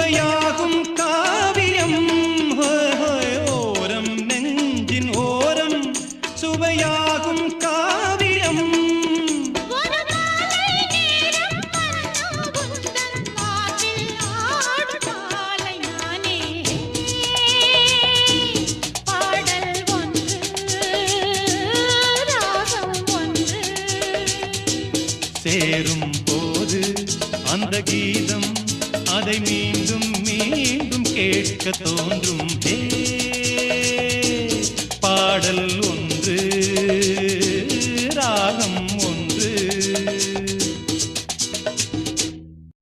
சுவையாகும் காவியம் ஓரம் நெஞ்சின் ஓரம் சுவையாகும் காவியம் சேரும் போது அந்த கீதம் அதை மீண்டும் மீண்டும் கேட்க தோன்றும் பாடல்